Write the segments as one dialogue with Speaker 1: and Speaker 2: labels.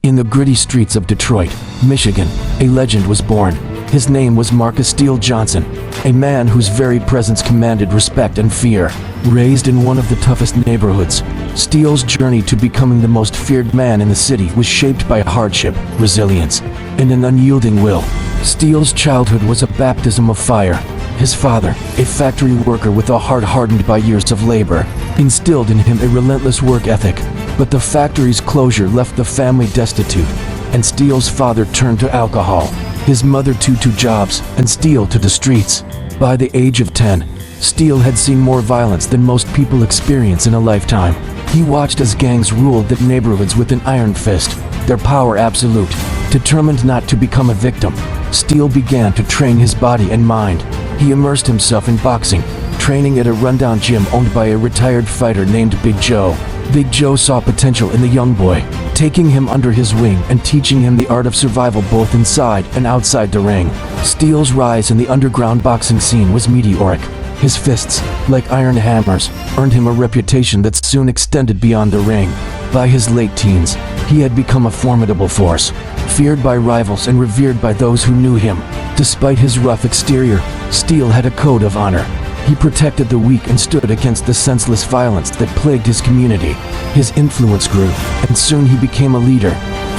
Speaker 1: In the gritty streets of Detroit, Michigan, a legend was born. His name was Marcus Steele Johnson, a man whose very presence commanded respect and fear. Raised in one of the toughest neighborhoods, Steele's journey to becoming the most feared man in the city was shaped by hardship, resilience, and an unyielding will. Steele's childhood was a baptism of fire. His father, a factory worker with a heart hardened by years of labor, instilled in him a relentless work ethic. But the factory's closure left the family destitute, and Steele's father turned to alcohol, his mother to two jobs, and Steele to the streets. By the age of 10, Steele had seen more violence than most people experience in a lifetime. He watched as gangs ruled the neighborhoods with an iron fist, their power absolute. Determined not to become a victim, Steele began to train his body and mind. He immersed himself in boxing, training at a rundown gym owned by a retired fighter named Big Joe. Big Joe saw potential in the young boy, taking him under his wing and teaching him the art of survival both inside and outside the ring. Steele's rise in the underground boxing scene was meteoric. His fists, like iron hammers, earned him a reputation that soon extended beyond the ring. By his late teens, he had become a formidable force, feared by rivals and revered by those who knew him. Despite his rough exterior, Steele had a code of honor. He protected the weak and stood against the senseless violence that plagued his community. His influence grew, and soon he became a leader,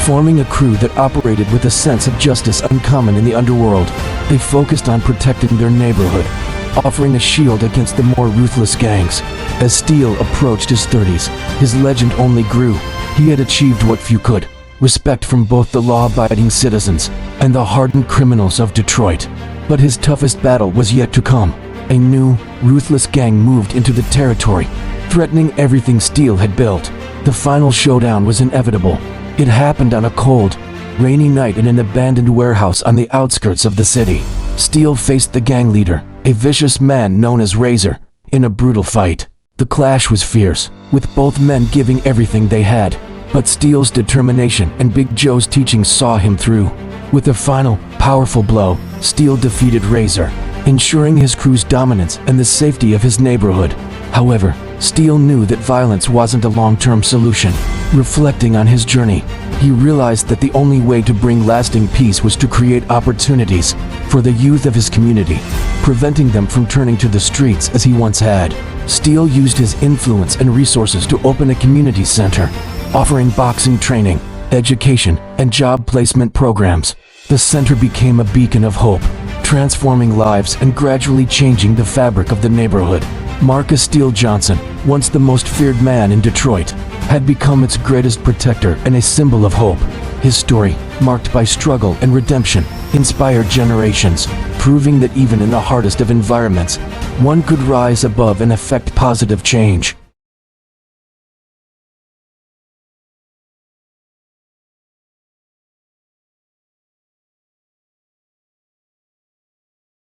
Speaker 1: forming a crew that operated with a sense of justice uncommon in the underworld. They focused on protecting their neighborhood, offering a shield against the more ruthless gangs. As Steele approached his 30s, his legend only grew. He had achieved what few could: respect from both the law-abiding citizens and the hardened criminals of Detroit. But his toughest battle was yet to come. A new, ruthless gang moved into the territory, threatening everything Steele had built. The final showdown was inevitable. It happened on a cold, rainy night in an abandoned warehouse on the outskirts of the city. Steele faced the gang leader, a vicious man known as Razor, in a brutal fight. The clash was fierce, with both men giving everything they had. But Steele's determination and Big Joe's teachings saw him through. With a final, powerful blow, Steele defeated Razor, ensuring his crew's dominance and the safety of his neighborhood. However, Steele knew that violence wasn't a long-term solution. Reflecting on his journey, he realized that the only way to bring lasting peace was to create opportunities for the youth of his community, preventing them from turning to the streets as he once had. Steele used his influence and resources to open a community center, offering boxing training, education, and job placement programs. The center became a beacon of hope, transforming lives and gradually changing the fabric of the neighborhood. Marcus Steele Johnson, once the most feared man in Detroit, had become its greatest protector and a symbol of hope. His story, marked by struggle and redemption, inspired generations, proving that even in the hardest of environments, one could rise above and effect positive change.